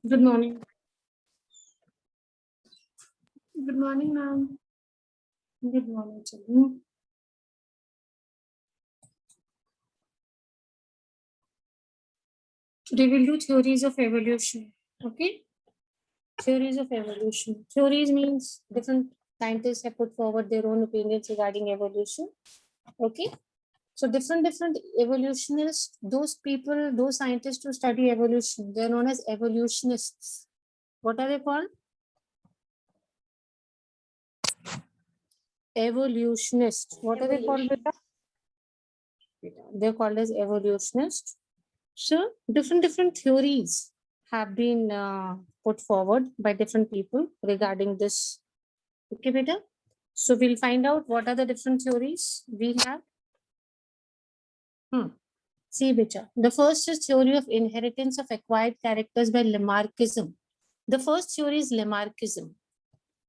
Good morning. Good morning, ma'am. Good morning, children. Today we'll do theories of evolution. Okay? Theories of evolution. Theories means different scientists have put forward their own opinions regarding evolution. Okay? So different evolutionists, those people, those scientists who study evolution, they're known as evolutionists. What are they called? Evolutionists. What are they called, beta? They're called as evolutionists. So different theories have been put forward by different people regarding this. Okay, beta. So we'll find out what are the different theories we have. See, beta. The first is theory of inheritance of acquired characters by Lamarckism. The first theory is Lamarckism.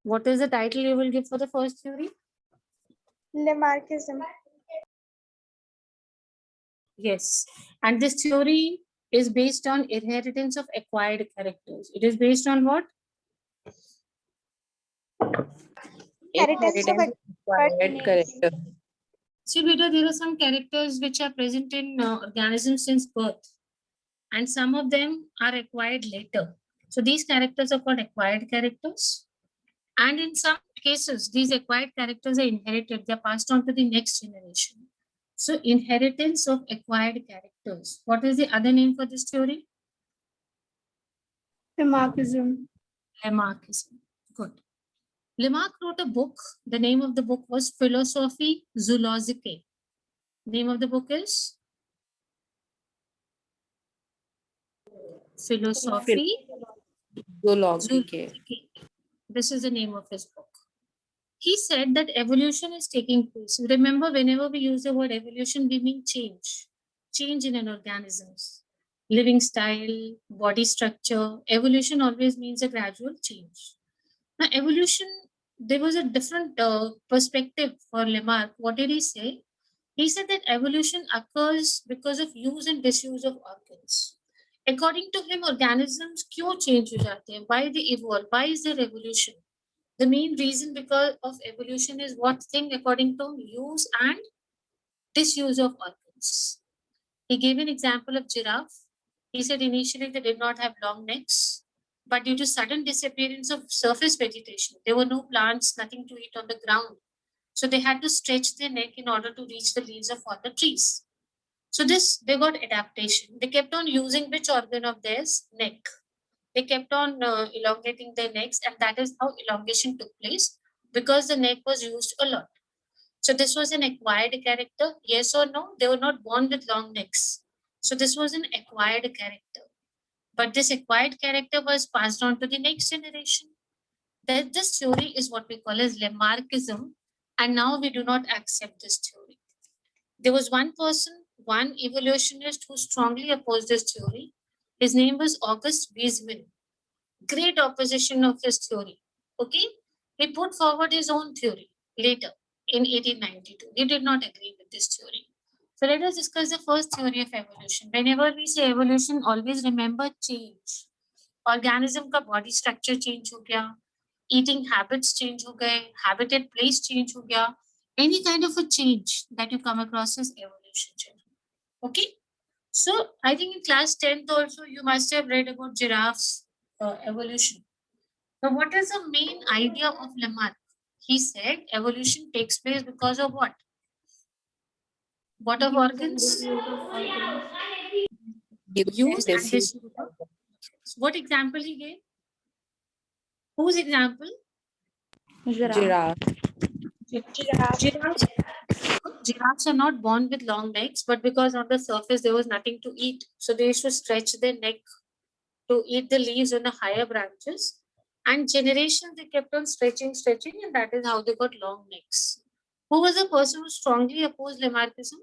What is the title you will give for the first theory? Lamarckism. Yes. And this theory is based on inheritance of acquired characters. It is based on what? Inheritance of Acquired character. See, beta, there are some characters which are present in organisms since birth, and some of them are acquired later. So these characters are called acquired characters. And in some cases, these acquired characters are inherited, they're passed on to the next generation. So inheritance of acquired characters. What is the other name for this theory? Lamarckism. Lamarckism. Good. Lamarck wrote a book. The name of the book was Philosophie Zoologique. Name of the book is Philosophie Zoologique. This is the name of his book. He said that evolution is taking place. Remember, whenever we use the word evolution, we mean change. Change in an organism's living style, body structure. Evolution always means a gradual change. Now, evolution, there was a different perspective for Lamarck. What did he say? He said that evolution occurs because of use and disuse of organs. According to him, organisms क्यों change हो जाते हैं? Why they evolve? Why is there evolution? The main reason because of evolution is what thing? According to use and disuse of organs. He gave an example of giraffe. He said initially they did not have long necks, but due to sudden disappearance of surface vegetation, there were no plants, nothing to eat on the ground. So they had to stretch their neck in order to reach the leaves of other trees. So they got adaptation. They kept on using which organ of theirs? Neck. They kept on elongating their necks, and that is how elongation took place because the neck was used a lot. So this was an acquired character, yes or no? They were not born with long necks. So this was an acquired character. But this acquired character was passed on to the next generation. This theory is what we call as Lamarckism, and now we do not accept this theory. There was one person, one evolutionist who strongly opposed this theory. His name was August Weismann. Great opposition of his theory. Okay, he put forward his own theory later in 1892. He did not agree with this theory. So let us discuss the first theory of evolution. Whenever we say evolution, always remember change. Organism का body structure change हो गया, eating habits change हो गए, habitat place change हो गया. Any kind of a change that you come across is evolution. Okay. So I think in class 10th also you must have read about giraffes evolution. Now what is the main idea of Lamarck? He said evolution takes place because of what? What of organs? Use and disuse. What example he gave? Whose example? Giraffe. Giraffes are not born with long necks, but because on the surface there was nothing to eat, so they used to stretch their neck to eat the leaves on the higher branches. And generations they kept on stretching, and that is how they got long necks. Who was the person who strongly opposed Lamarckism?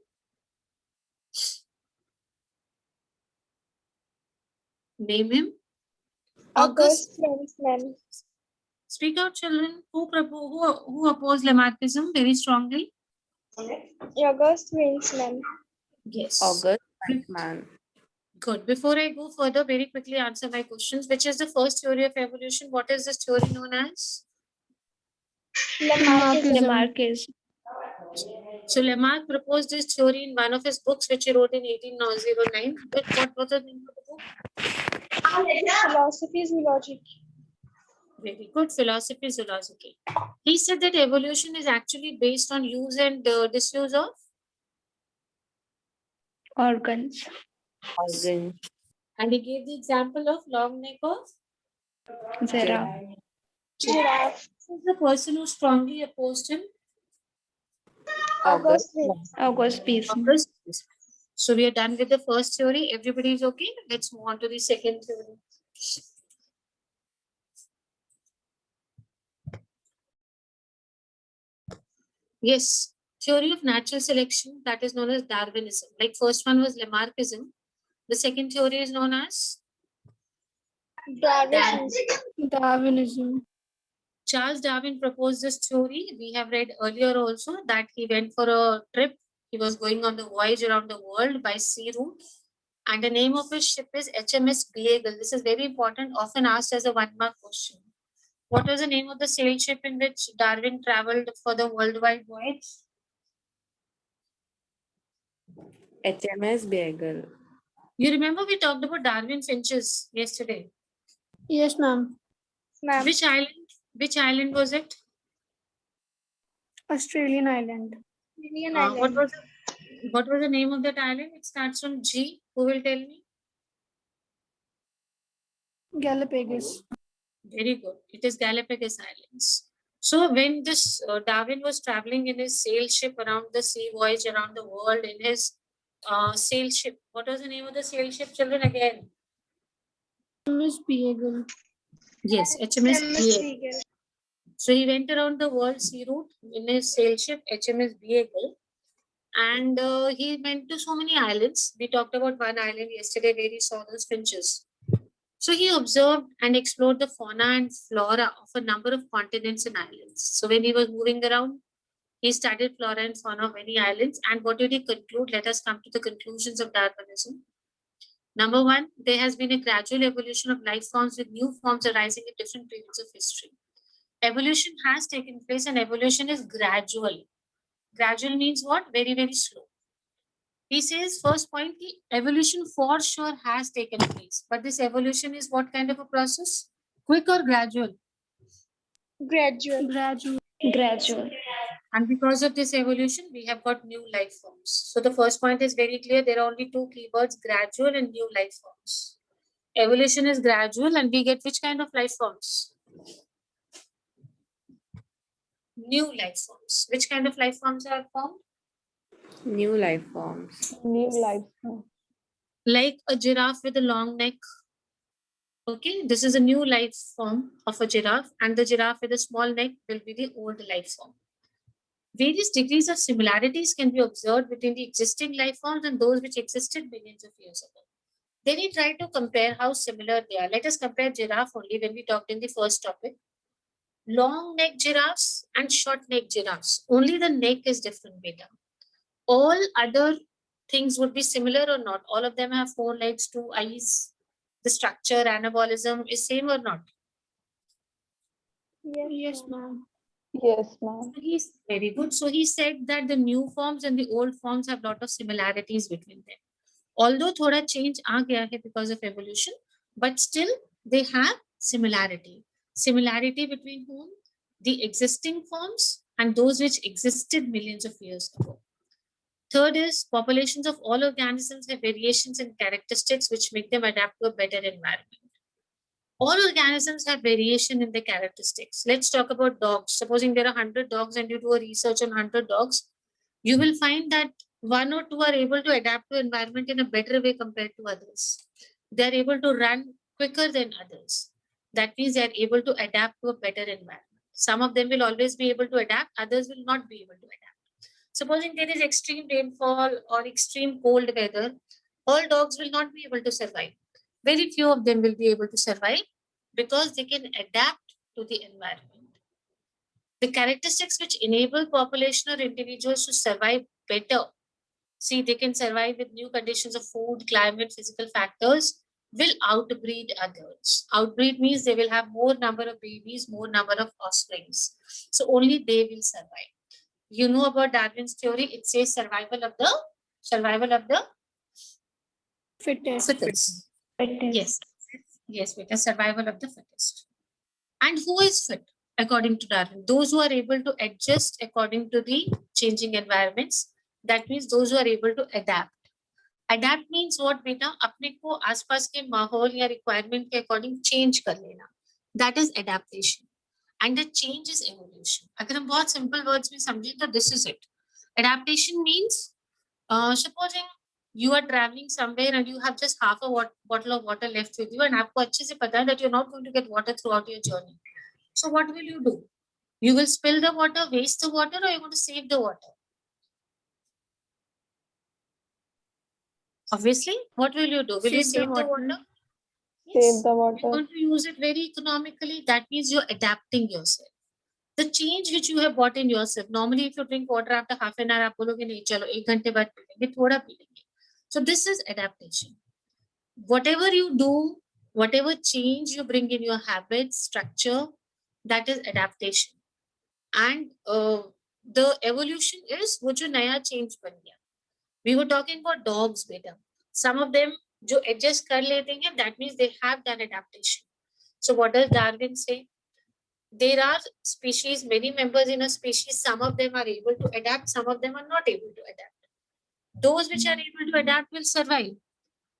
Name him. August Weismann. Speak out, children. Who opposed Lamarckism very strongly? August Weismann. Yes. August Weismann. Good. Before I go further, very quickly answer my questions. Which is the first theory of evolution? What is this theory known as? Lamarckism. Lamarckism. So Lamarck proposed this theory in one of his books, which he wrote in 1809. But what was the name of the book? Philosophy, zoology. Very good. Philosophy, zoology. He said that evolution is actually based on use and disuse of Organs. Organ. And he gave the example of long neck of Giraffe. Giraffe. Who is the person who strongly opposed him. August. August Piece. August. So we are done with the first theory. Everybody is okay. Let's move on to the second theory. Yes, theory of natural selection, that is known as Darwinism. Like first one was Lamarckism. The second theory is known as Darwinism. Charles Darwin proposed this theory. We have read earlier also that he went for a trip. He was going on the voyage around the world by sea route. And the name of his ship is HMS Beagle. This is very important, often asked as a 1-mark question. What was the name of the sail ship in which Darwin traveled for the worldwide voyage? HMS Beagle. You remember we talked about Darwin finches yesterday. Yes, ma'am. Ma'am. Which island was it? Australian island. What was the name of that island? It starts from G. Who will tell me? Galapagos. Very good. It is Galapagos Islands. So when this Darwin was traveling in his sail ship around the sea voyage around the world in his sail ship. What was the name of the sail ship, children, again? HMS Beagle. Yes, HMS Beagle. So he went around the world sea route in his sail ship HMS Beagle. And he went to so many islands. We talked about one island yesterday where he saw those finches. So he observed and explored the fauna and flora of a number of continents and islands. So when he was moving around, he studied flora and fauna of many islands. And what did he conclude? Let us come to the conclusions of Darwinism. Number one, there has been a gradual evolution of life forms with new forms arising at different periods of history. Evolution has taken place and evolution is gradual. Gradual means what? Very, very slow. He says, first point, the evolution for sure has taken place. But this evolution is what kind of a process? Quick or gradual? Gradual. Gradual. And because of this evolution, we have got new life forms. So the first point is very clear. There are only two keywords, gradual and new life forms. Evolution is gradual and we get which kind of life forms? New life forms. Which kind of life forms are formed? New life forms. New life. Like a giraffe with a long neck. Okay, this is a new life form of a giraffe, and the giraffe with a small neck will be the old life form. Various degrees of similarities can be observed between the existing life forms and those which existed millions of years ago. Then we try to compare how similar they are. Let us compare giraffe only when we talked in the first topic. Long neck giraffes and short neck giraffes. Only the neck is different, beta. All other things would be similar or not. All of them have 4 legs, 2 eyes. The structure, anabolism is same or not? Yes, ma'am. Yes, ma'am. He's very good. So he said that the new forms and the old forms have a lot of similarities between them. Although thoda change aa gaya hai because of evolution, but still they have similarity. Similarity between whom? The existing forms and those which existed millions of years ago. Third is populations of all organisms have variations in characteristics which make them adapt to a better environment. All organisms have variation in their characteristics. Let's talk about dogs. Supposing there are 100 dogs and you do a research on 100 dogs, you will find that 1 or 2 are able to adapt to environment in a better way compared to others. They are able to run quicker than others. That means they are able to adapt to a better environment. Some of them will always be able to adapt, others will not be able to adapt. Supposing there is extreme rainfall or extreme cold weather, all dogs will not be able to survive. Very few of them will be able to survive because they can adapt to the environment. The characteristics which enable population or individuals to survive better See, they can survive with new conditions of food, climate, physical factors, will outbreed others. Outbreed means they will have more number of babies, more number of offsprings. So only they will survive. You know about Darwin's theory, it says survival of the Fittest. fittest. Fittest. Yes, yes, because survival of the fittest. And who is fit according to Darwin? Those who are able to adjust according to the changing environments. That means those who are able to adapt. Adapt means what बेटा? अपने को आसपास के माहौल या requirement के according change कर लेना. That is adaptation. And the change is evolution. अगर हम बहुत simple words में समझें तो this is it. Adaptation means supposing you are traveling somewhere and you have just half a bottle of water left with you and आपको अच्छे से पता है that you're not going to get water throughout your journey. So what will you do? You will spill the water, waste the water, or you're going to save the water? Obviously, what will you do? Will you Save the save the water. water? Save the You're water. going to use it very economically. That means you're adapting yourself. The change which you have brought in yourself. Normally, if you drink water after half an hour, आप बोलोगे नहीं चलो 1 घंटे बाद P लेंगे, थोड़ा P लेंगे. So this is adaptation. Whatever you do, whatever change you bring in your habits, structure, that is adaptation. And the evolution is वो जो नया change बन गया. We were talking about dogs, beta. Some of them जो adjust कर लेते हैं, that means they have that adaptation. So what does Darwin say? There are species, many members in a species, some of them are able to adapt, some of them are not able to adapt. Those which are able to adapt will survive.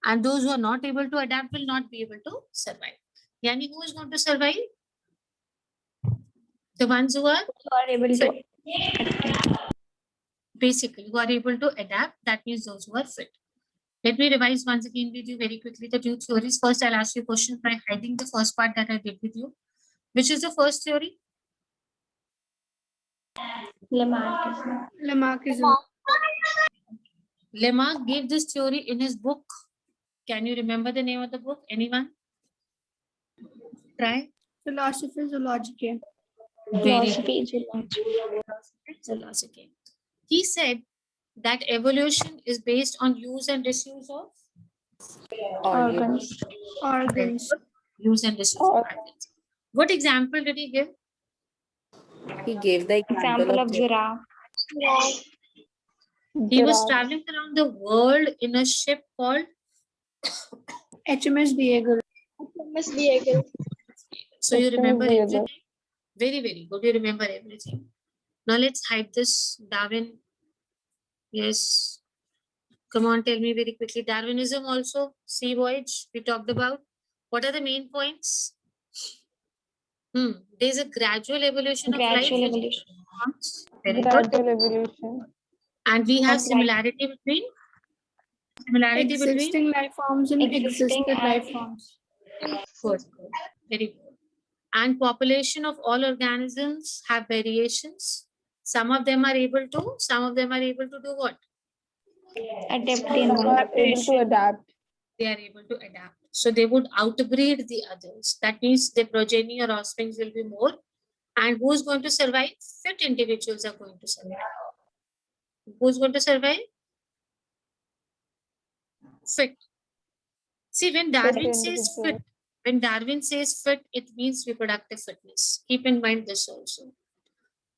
And those who are not able to adapt will not be able to survive. Yani who is going to survive? The ones who are Are able to. basically who are able to adapt, that means those who are fit. Let me revise once again with you very quickly the two theories. First, I'll ask you questions by hiding the first part that I did with you. Which is the first theory? Lamarckism. Lamarckism. Lamarck gave this theory in his book. Can you remember the name of the book? Anyone? Try. Philosophy Zoologicae. Very Philosophy, zoology. Zoologicae. He said that evolution is based on use and disuse of Organs. Organs. use and disuse of organs. What example did he give? He gave the Example of giraffe. He was Giraffe. traveling around the world in a ship called. HMS Beagle. HMS Beagle. So you HMS remember Beagle. everything? Very, very good. You remember everything. Now let's hide this. Darwin. Yes. Come on, tell me very quickly. Darwinism also. Sea voyage we talked about. What are the main points? There's a gradual evolution of life. Gradual which evolution. comes. Very good. Gradual evolution. And we have Of life. similarity between Existing life forms and Existing existed and- life forms. Good, good. Very good. And population of all organisms have variations. Some of them are able to, some of them are able to do what? Adapt the Some are environment. able to adapt. They are able to adapt. So they would outbreed the others. That means the progeny or offspring will be more. And who's going to survive? Fit individuals are going to survive. Who's going to survive? Fit. See, when Darwin says fit, individuals. when Darwin says fit, it means reproductive fitness. Keep in mind this also.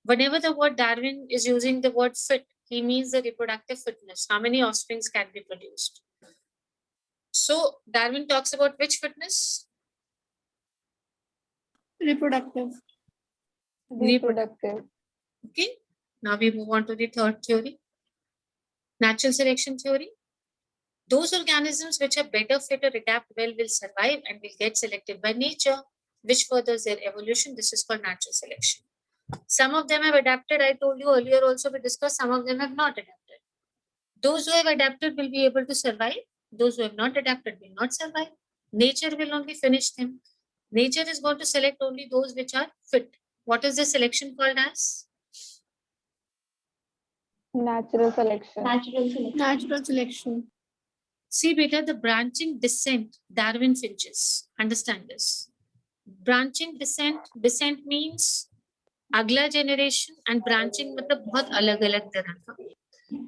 Whenever the word Darwin is using the word fit, he means the reproductive fitness. How many offsprings can be produced? So Darwin talks about which fitness? Reproductive. Reproductive. Okay. Now we move on to the third theory. Natural selection theory. Those organisms which are better fit or adapt well will survive and will get selected by nature, which furthers their evolution. This is called natural selection. Some of them have adapted. I told you earlier also we discussed, some of them have not adapted. Those who have adapted will be able to survive. Those who have not adapted will not survive. Nature will only finish them. Nature is going to select only those which are fit. What is the selection called as? Natural selection. Natural selection. Natural selection. See, beta, the branching descent, Darwin finches. Understand this. Branching descent means अगला generation and branching मतलब बहुत अलग अलग तरह का.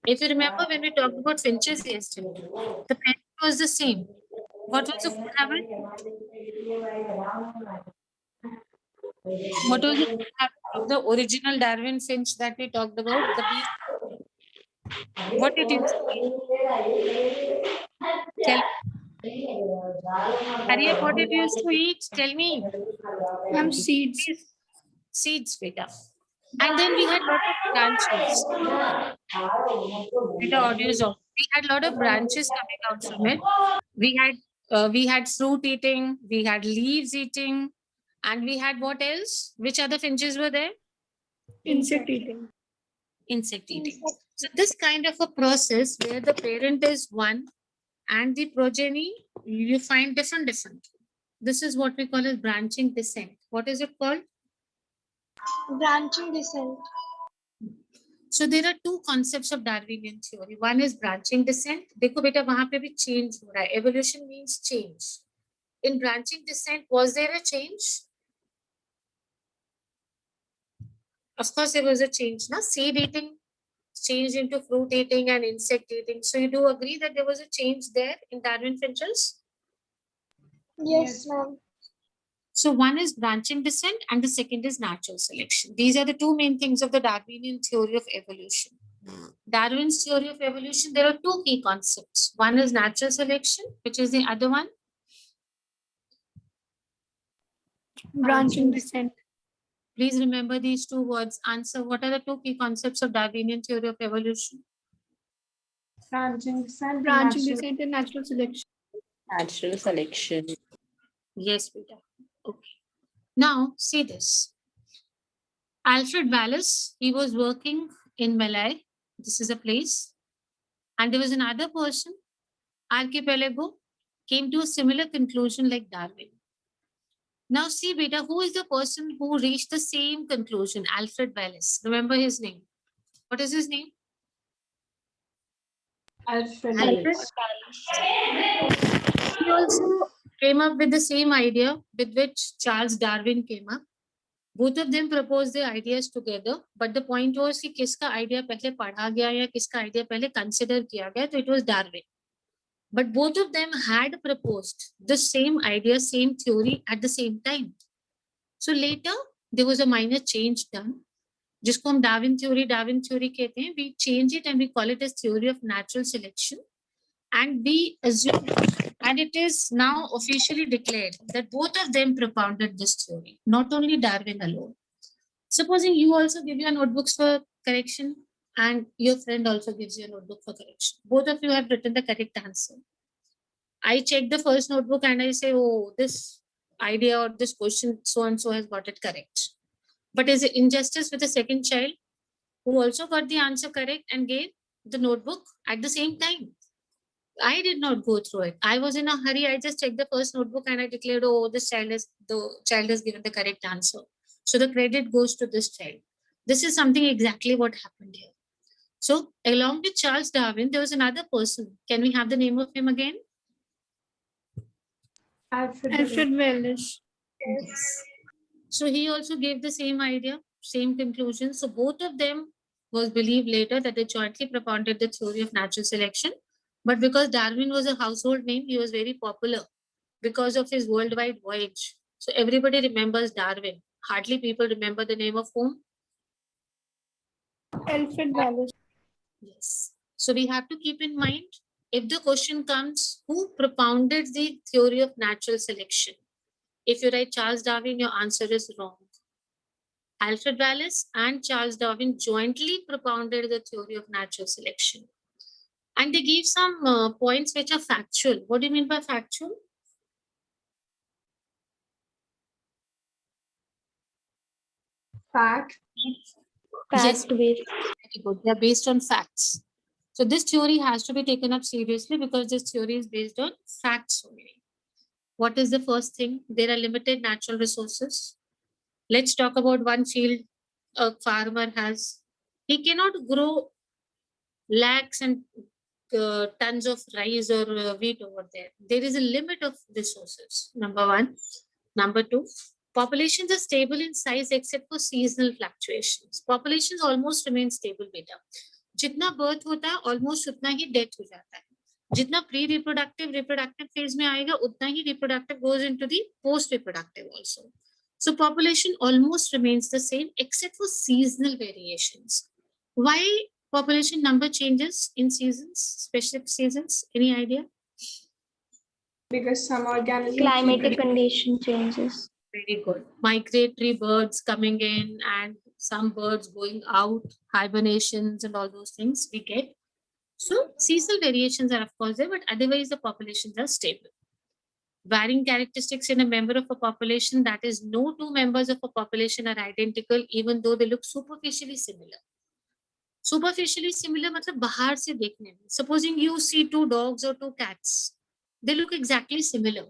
If you remember when we talked about finches yesterday, the parent was the same. What was the food habit? What was the food habit of the original Darwin finch that we talked about? The bee. What it used to eat? Tell Harriet, what it used to eat? Tell me. Seeds. Seeds, beta. And then we had lot of branches. Beta, audio is off. We had lot of branches coming out from it. We had fruit eating, we had leaves eating, and we had what else? Which other finches were there? Insect eating. Insect eating. So this kind of a process where the parent is one and the progeny, you find different. This is what we call as branching descent. What is it called? Branching descent. So there are two concepts of Darwinian theory. One is branching descent. देखो बेटा वहाँ पे भी change हो रहा है. Evolution means change. In branching descent, was there a change? Of course, there was a change. Na? Seed eating changed into fruit eating and insect eating. So you do agree that there was a change there in Darwin finches? Yes, ma'am. So one is branching descent and the second is natural selection. These are the two main things of the Darwinian theory of evolution. Darwin's theory of evolution, there are two key concepts. One is natural selection, which is the other one. Branching descent. Please remember these two words. Answer, what are the two key concepts of Darwinian theory of evolution? Branching descent and natural selection. Natural selection. Yes, beta. Okay. Now, see this. Alfred Wallace, he was working in Malay. This is a place. And there was another person, Archipelago, came to a similar conclusion like Darwin. Now, see, beta, who is the person who reached the same conclusion? Alfred Wallace. Remember his name. What is his name? Alfred. He also came up with the same idea with which Charles Darwin came up. Both of them proposed their ideas together, but the point was कि किसका idea पहले पढ़ा गया या किसका idea पहले consider किया गया, तो it was Darwin. But both of them had proposed the same idea, same theory at the same time. So later there was a minor change done, जिसको हम Darwin theory कहते हैं. We change it and we call it as theory of natural selection, and we assume, and it is now officially declared that both of them propounded this theory, not only Darwin alone. Supposing you also give your notebooks for correction and your friend also gives you a notebook for correction. Both of you have written the correct answer. I check the first notebook and I say, oh, this idea or this question, so and so has got it correct. But is it injustice with the second child who also got the answer correct and gave the notebook at the same time? I did not go through it. I was in a hurry. I just checked the first notebook and I declared, oh, the child has given the correct answer. So the credit goes to this child. This is something exactly what happened here. So along with Charles Darwin, there was another person. Can we have the name of him again? Alfred Wallace. Yes. So he also gave the same idea, same conclusion. So both of them was believed later that they jointly propounded the theory of natural selection. But because Darwin was a household name, he was very popular because of his worldwide voyage. So everybody remembers Darwin. Hardly people remember the name of whom? Alfred Wallace. Yes. So we have to keep in mind, if the question comes, who propounded the theory of natural selection? If you write Charles Darwin, your answer is wrong. Alfred Wallace and Charles Darwin jointly propounded the theory of natural selection. And they gave some points which are factual. What do you mean by factual? Fact. Yes, Fact-based. very good. They are based on facts. So this theory has to be taken up seriously because this theory is based on facts only. What is the first thing? There are limited natural resources. Let's talk about one field a farmer has. He cannot grow lakhs and tons of rice or wheat over there. There is a limit of resources, number one. Number two, populations are stable in size except for seasonal fluctuations. Populations almost remain stable, beta. जितना birth होता है almost उतना ही death हो जाता है. जितना pre reproductive phase में आएगा उतना ही reproductive goes into the post reproductive also. So population almost remains the same except for seasonal variations. Why population number changes in seasons, specific seasons? Any idea? Because some organisms. Climatic condition changes. Very good. Migratory birds coming in and some birds going out, hibernations and all those things we get. So seasonal variations are of course there, but otherwise the populations are stable. Varying characteristics in a member of a population, that is, no two members of a population are identical even though they look superficially similar. Superficially similar मतलब बाहर से देखने में. Supposing you see two dogs or two cats, they look exactly similar.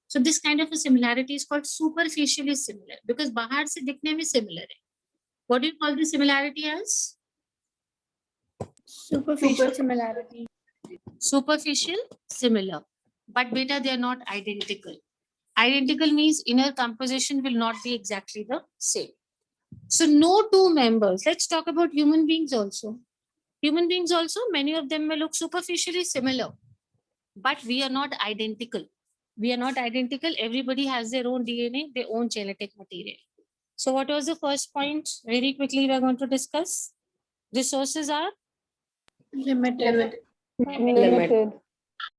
So this kind of a similarity is called superficially similar because बाहर से दिखने में similar है. What do you call the similarity as? Superficial similarity. Superficial similar. But beta, they are not identical. Identical means inner composition will not be exactly the same. So no two members. Let's talk about human beings also. Human beings also, many of them may look superficially similar, but we are not identical. We are not identical. Everybody has their own DNA, their own genetic material. So what was the first point? Very quickly, we are going to discuss. Resources are Limited. Limited.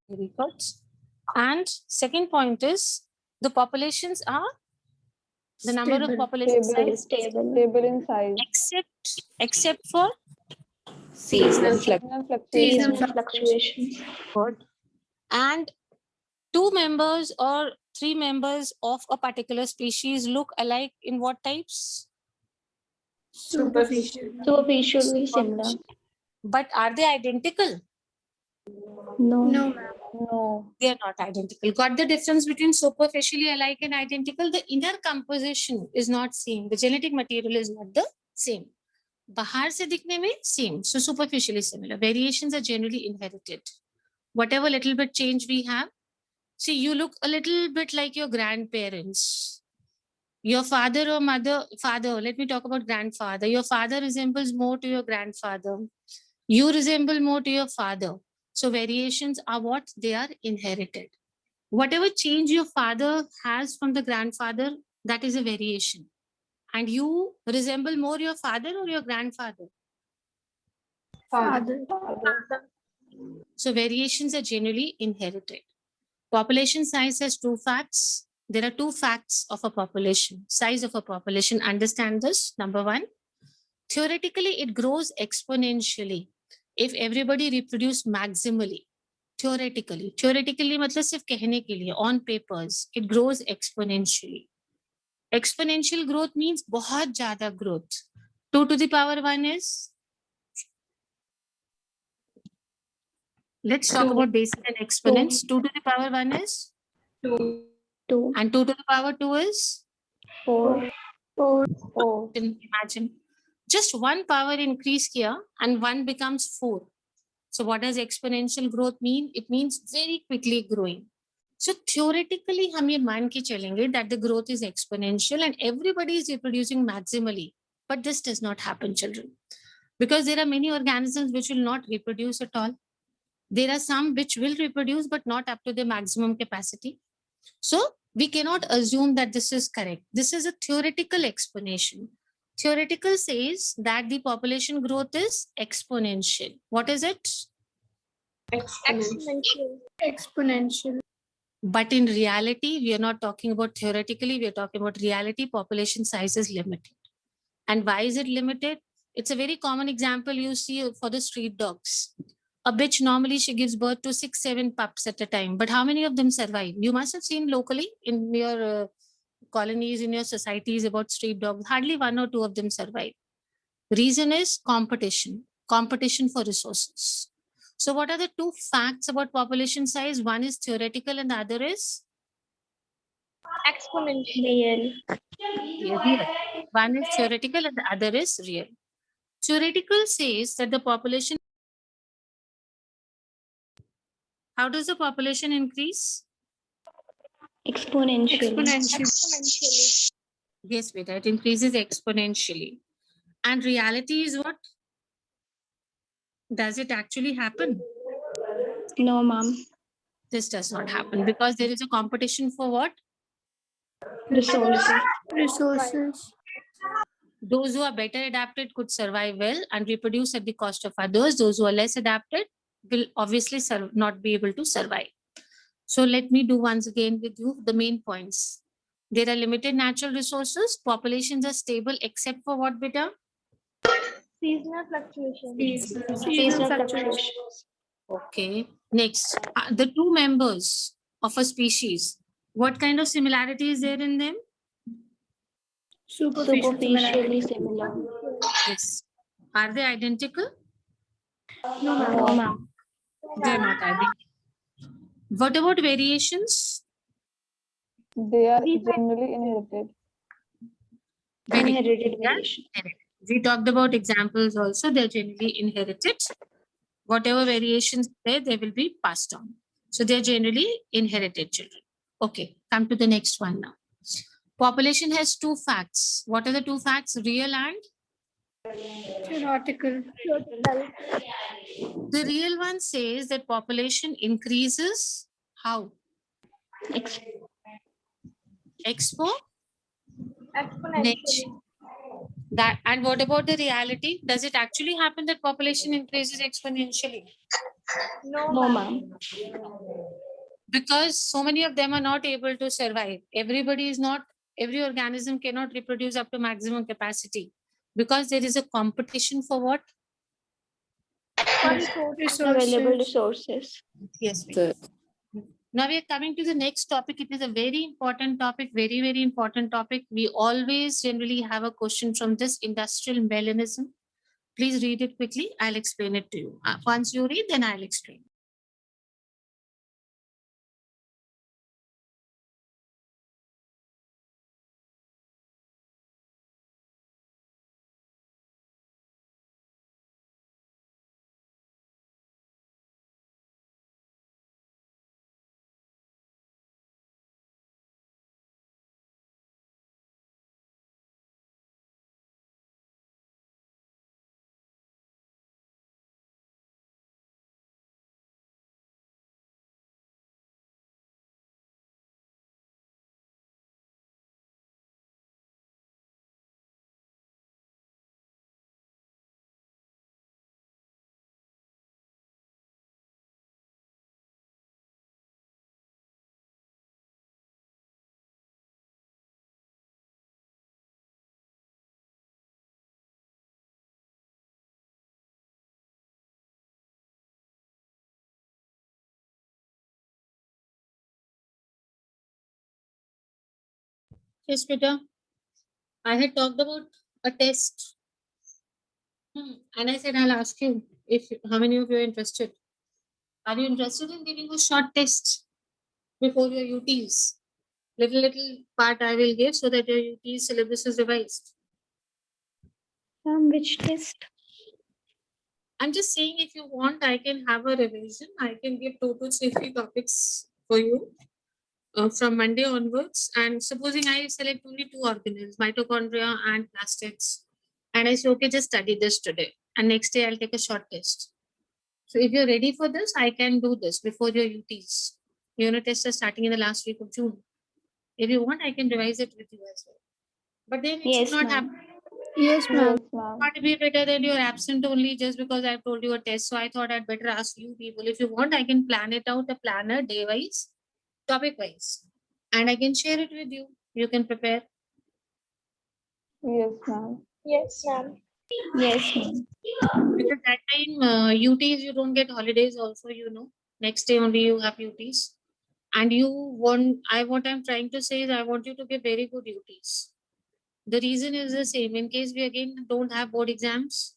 very good. And second point is the populations are the number of Stable. population size Stable in size. except for Seasonal seasonal fluctuations. good. And two members or three members of a particular species look alike in what types? Superficial. Superficially similar. But are they identical? No. No, ma'am. No. They are not identical. Got the difference between superficially alike and identical? The inner composition is not same. The genetic material is not the same. बाहर से दिखने में same. So superficially similar. Variations are generally inherited. Whatever little bit change we have, see, you look a little bit like your grandparents. Your father or father, let me talk about grandfather. Your father resembles more to your grandfather. You resemble more to your father. So variations are what? They are inherited. Whatever change your father has from the grandfather, that is a variation. And you resemble more your father or your grandfather. Father. So variations are generally inherited. Population size has two facts. There are two facts of a population. Size of a population. Understand this. Number one, theoretically, it grows exponentially if everybody reproduced maximally. Theoretically मतलब सिर्फ कहने के लिए, on papers, it grows exponentially. Exponential growth means बहुत ज़्यादा growth. 2 to the power 1 is? Let's talk about bases and exponents. 2 to the power 1 is? 2. And 2 to the power 2 is? 4. Imagine. Just one power increase here and 1 becomes 4. So what does exponential growth mean? It means very quickly growing. So theoretically, हम ये मान के चलेंगे that the growth is exponential and everybody is reproducing maximally. But this does not happen, children. Because there are many organisms which will not reproduce at all. There are some which will reproduce but not up to the maximum capacity. So we cannot assume that this is correct. This is a theoretical explanation. Theoretical says that the population growth is exponential. What is it? Exponential. But in reality, we are not talking about theoretically, we are talking about reality. Population size is limited. And why is it limited? It's a very common example you see for the street dogs. A bitch, normally she gives birth to 6-7 pups at a time. But how many of them survive? You must have seen locally in your colonies, in your societies about street dogs. Hardly 1 or 2 of them survive. Reason is competition. Competition for resources. So what are the two facts about population size? One is theoretical and the other is? Exponential. Real. One is theoretical and the other is real. Theoretical says that the population. How does the population increase? Exponentially. Yes, beta, it increases exponentially. And reality is what? Does it actually happen? No, ma'am. This does not happen because there is a competition for what? Resources. Resources. Those who are better adapted could survive well and reproduce at the cost of others. Those who are less adapted will obviously not be able to survive. So let me do once again with you the main points. There are limited natural resources. Populations are stable except for what, beta? Seasonal fluctuation. Seasonal fluctuation. Okay. Next, the two members of a species. What kind of similarity is there in them? Superficial Superficially similarity. similar. Yes. Are they identical? No, ma'am. No, ma'am. They're not identical. What about variations? They are generally inherited. Very good. Inherited Yeah. variation. We talked about examples also. They're generally inherited. Whatever variations there, they will be passed on. So they're generally inherited children. Okay, come to the next one now. Population has two facts. What are the two facts? Real and Theoretical. the real one says that population increases how? Ex- Expo? Exponentially. That, and what about the reality? Does it actually happen that population increases exponentially? No, No, ma'am. ma'am. Because so many of them are not able to survive. Everybody is not, every organism cannot reproduce up to maximum capacity because there is a competition for what? Available resources. Yes. The- Now we are coming to the next topic. It is a very important topic, very, very important topic. We always generally have a question from this industrial melanism. Please read it quickly. I'll explain it to you. Once you read, then I'll explain. Yes, Peter. I had talked about a test. And I said, I'll ask you if how many of you are interested. Are you interested in giving a short test before your UTs? Little part I will give so that your UT syllabus is revised. Which test? I'm just saying if you want, I can have a revision. I can give 2 to 3 topics for you from Monday onwards. And supposing I select only 2 organelles, mitochondria and plastids, and I say, okay, just study this today. And next day I'll take a short test. So if you're ready for this, I can do this before your UTs. Unit tests are starting in the last week of June. If you want, I can revise it with you as well. But then it Yes, should not ma'am. happen. Yes, ma'am. Yes, ma'am. Not be better that you're absent only just because I've told you a test. So I thought I'd better ask you people. If you want, I can plan it out, a planner day wise, topic wise, and I can share it with you. You can prepare. Yes, ma'am. Yes, ma'am. Yes, ma'am. Because that time UTs you don't get holidays also, you know. Next day only you have UTs. And you want, what I'm trying to say is I want you to give very good UTs. The reason is the same. In case we again don't have board exams,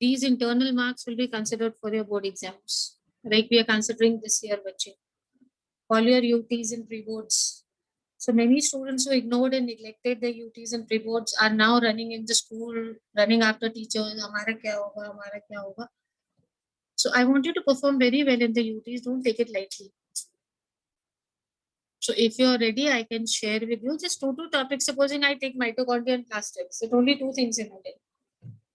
these internal marks will be considered for your board exams. Like we are considering this year, bache. All your UTs and pre-boards. So many students who ignored and neglected their UTs and pre-boards are now running in the school, running after teachers. Hamara kya hoga, hamara kya hoga. So I want you to perform very well in the UTs. Don't take it lightly. So if you're ready, I can share with you just 2 topics. Supposing I take mitochondria and plastics, it's only 2 things in a day.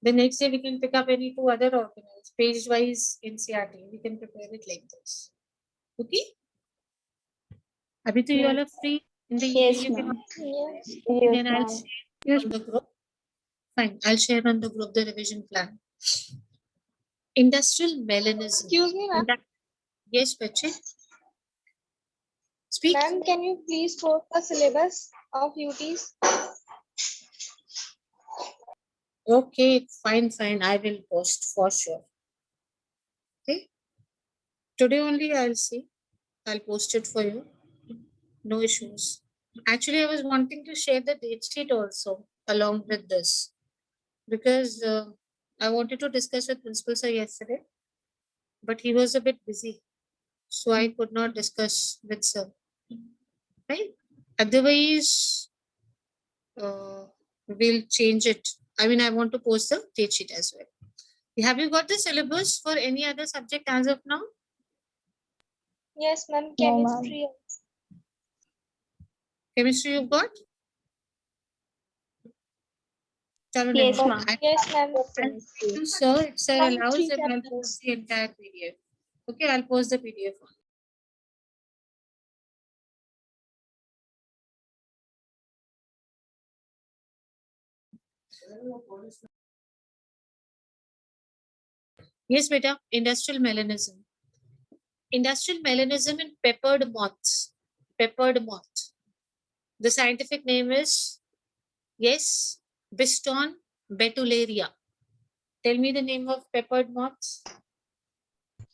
The next day we can pick up any 2 other organelles. page wise NCRT. We can prepare it like this. Okay. Abhi to you all are free in the Yes, evening. ma'am. Yes. And then Yes, I'll ma'am. share Yes, on the group. Fine. I'll share on the group the revision plan. Industrial melanism. Excuse me, ma'am. Yes, Pache. Speak. Ma'am, can you please post the syllabus of UTs? Okay, fine, fine. I will post for sure. Okay. Today only I'll see. I'll post it for you. No issues. Actually, I was wanting to share the date sheet also along with this because I wanted to discuss with principal sir yesterday, but he was a bit busy, so I could not discuss with sir. Right? Otherwise, we'll change it. I mean, I want to post the date sheet as well. Have you got the syllabus for any other subject as of now? Yes, ma'am. No, ma'am. Chemistry. Chemistry you've got? Chalo, Yes, Nemo. ma'am. Yes, ma'am. I'll say to sir, if sir Ma'am, allows, 3 then I'll chapters. post the entire PDF. Okay, I'll post the PDF on. Yes, beta, industrial melanism. Industrial melanism in peppered moths. Peppered moth. The scientific name is, yes, Biston betullaria. Tell me the name of peppered moths.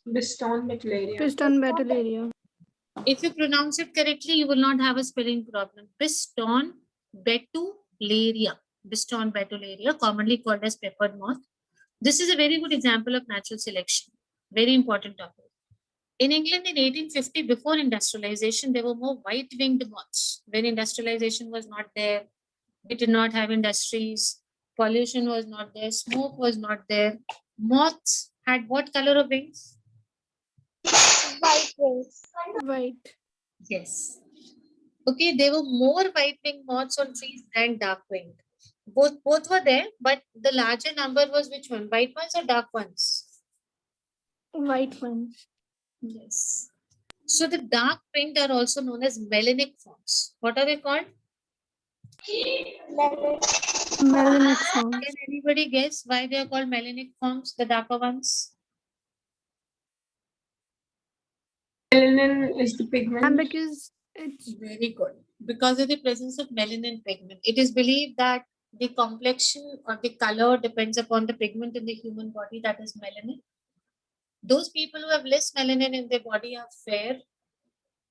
Biston betullaria. Piston battle area. If you pronounce it correctly, you will not have a spelling problem. Biston betullaria. Biston betullaria, commonly called as peppered moth. This is a very good example of natural selection. Very important topic. In England in 1850, before industrialization, there were more white-winged moths. When industrialization was not there, we did not have industries, pollution was not there, smoke was not there. Moths had what color of wings? White wings. White. Yes. Okay, there were more white-winged moths on trees than dark-winged. Both were there, but the larger number was which one? White ones or dark ones? White ones. Yes. So the dark-winged are also known as melanic forms. What are they called? Melon. Melanic forms. Can anybody guess why they are called melanic forms, the darker ones? Melanin is the pigment. And because it's Very good. Because of the presence of melanin pigment. It is believed that the complexion or the color depends upon the pigment in the human body, that is melanin. Those people who have less melanin in their body are fair,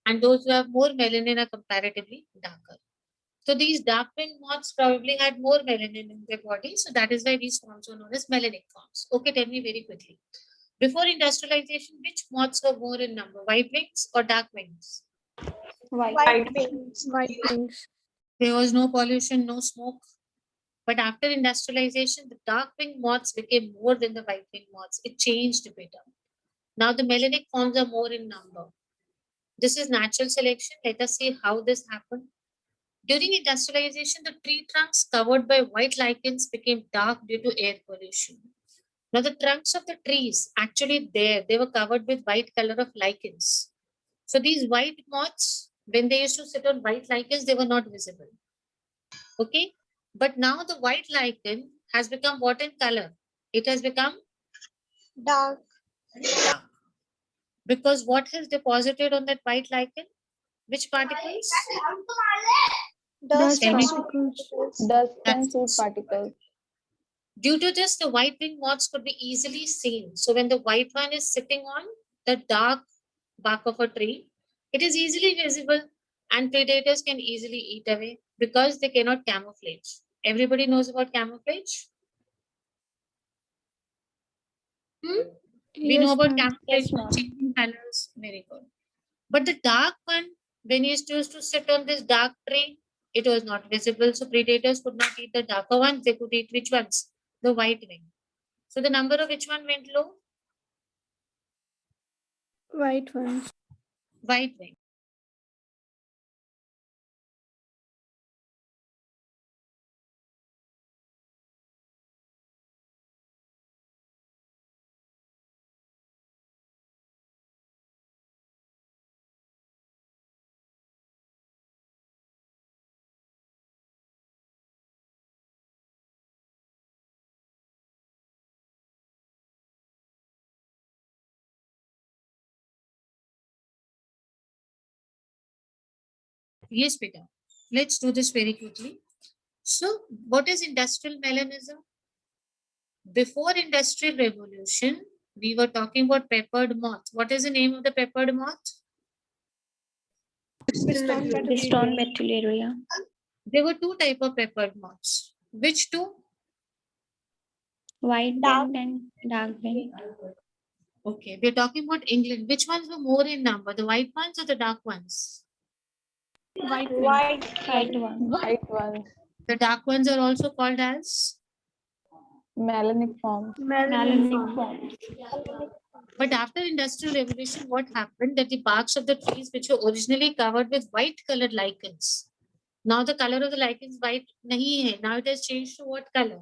and those who have more melanin are comparatively darker. So these dark-winged moths probably had more melanin in their body, so that is why these forms are known as melanic forms. Okay, tell me very quickly. Before industrialization, which moths were more in number, white wings or dark wings? White. White wings. white wings. There was no pollution, no smoke. But after industrialization, the dark winged moths became more than the white winged moths. It changed a bit. Now the melanic forms are more in number. This is natural selection. Let us see how this happened. During industrialization, the tree trunks covered by white lichens became dark due to air pollution. Now the trunks of the trees, actually they were covered with white color of lichens. So these white moths, when they used to sit on white lichens, they were not visible. Okay. But now the white lichen has become what in color? It has become Dark. dark. Because what has deposited on that white lichen? Which particles? Dust. Dust Chemical. particles. Dust and That's soot particles. Due to this, the white winged moths could be easily seen. So when the white one is sitting on the dark bark of a tree, it is easily visible and predators can easily eat away because they cannot camouflage. Everybody knows about camouflage? We know Yes, about ma'am. camouflage Yes, by ma'am. changing colors. Very good. But the dark one, when he used to sit on this dark tree, it was not visible. So predators could not eat the darker ones. They could eat which ones? The white wing. So the number of which one went low? White ones. White wing. Yes, Peter. Let's do this very quickly. So, what is industrial melanism? Before industrial revolution, we were talking about peppered moth. What is the name of the peppered moth? Piston Piston Betuleria. There were two type of peppered moths. Which two? White winged and dark winged. Okay, we're talking about England. Which ones were more in number, the white ones or the dark ones? White. White one. White ones. The dark ones are also called as. Melanic forms. Melanic forms. But after industrial revolution, what happened? That the barks of the trees, which were originally covered with white colored lichens, now the color of the lichens white nahi hai. Now it has changed to what color?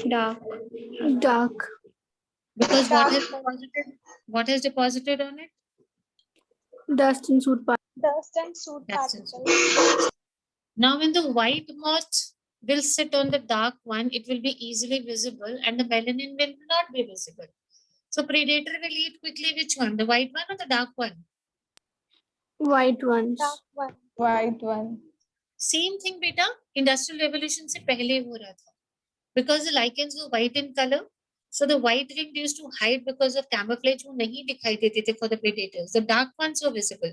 Dark. Dark. Because what has deposited? What has deposited on it? Dust and soot particles. Dust and soot Dust and particles. Now, when the white moth will sit on the dark one, it will be easily visible and the melanin will not be visible. So predator will eat quickly which one? The white one or the dark one? White ones. Dark one. White one. Same thing, beta. Industrial revolution se pehle ho raha tha. Because the lichens were white in color, so the white winged used to hide because of camouflage. वो नहीं दिखाई देते थे for the predators. The dark ones were visible.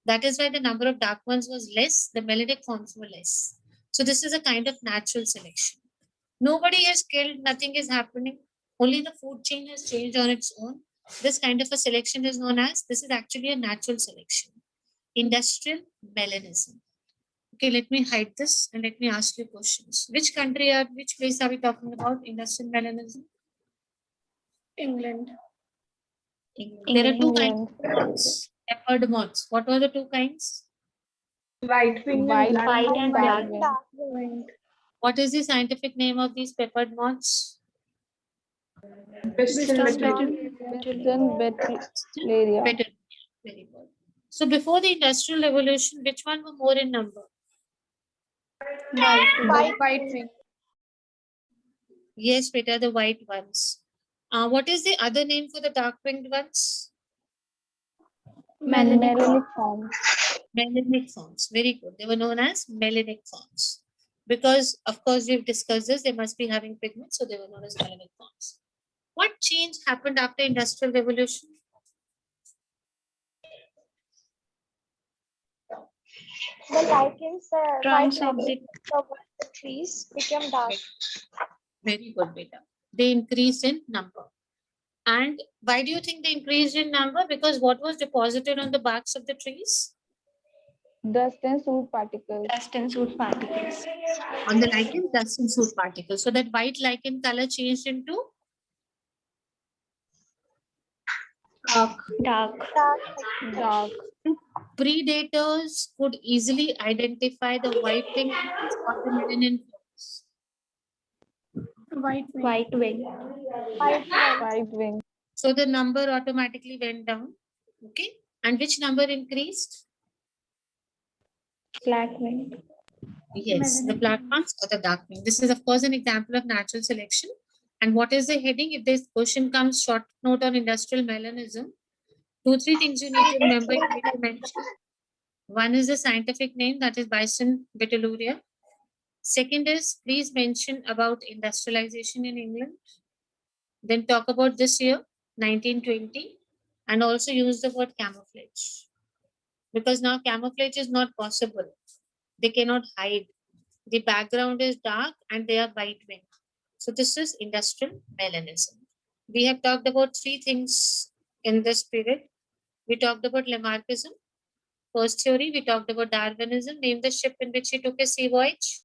That is why the number of dark ones was less. The melanic forms were less. So this is a kind of natural selection. Nobody is killed. Nothing is happening. Only the food chain has changed on its own. This kind of a selection is known as. This is actually a natural selection. Industrial melanism. Okay, let me hide this and let me ask you questions. Which place are we talking about? Industrial melanism? England. There are two kinds England. of moths. Peppered moths. What were the two kinds? White wing White and black. White and dark black. wing. Dark wing. What is the scientific name of these peppered moths? Piston Betuleria. Piston Betuleria. Better. Very good. So before the industrial revolution, which one were more in number? White. White wing. Yes, Peter, the white ones. What is the other name for the dark-winged ones? Melanic forms. Melanic forms. Very good. They were known as melanic forms. Because, of course, we've discussed this, they must be having pigments, so they were known as melanic forms. What change happened after industrial revolution? The lichens, Trunks white of the lichens covered the trees became dark. Very good, beta. They increased in number. And why do you think they increased in number? Because what was deposited on the barks of the trees? Dust and soot particles. dust and soot particles. On the lichen, dust and soot particles. So that white lichen color changed into Dark. Dark. Dark. predators could easily identify the white wing or the melanin forms. White wing. White wing. White one. White wing. So the number automatically went down. Okay. And which number increased? Black wing. Yes, the black ones or the dark wing. This is, of course, an example of natural selection. And what is the heading? If this question comes, short note on industrial melanism, 2-3 things you need to remember. You need to mention. One is the scientific name, that is Bison betuleria. Second is, please mention about industrialization in England. Then talk about this year, 1920, and also use the word camouflage. Because now camouflage is not possible. They cannot hide. The background is dark and they are white winged. So this is industrial melanism. We have talked about 3 things in this period. We talked about Lamarckism. First theory, we talked about Darwinism. Name the ship in which he took a sea voyage.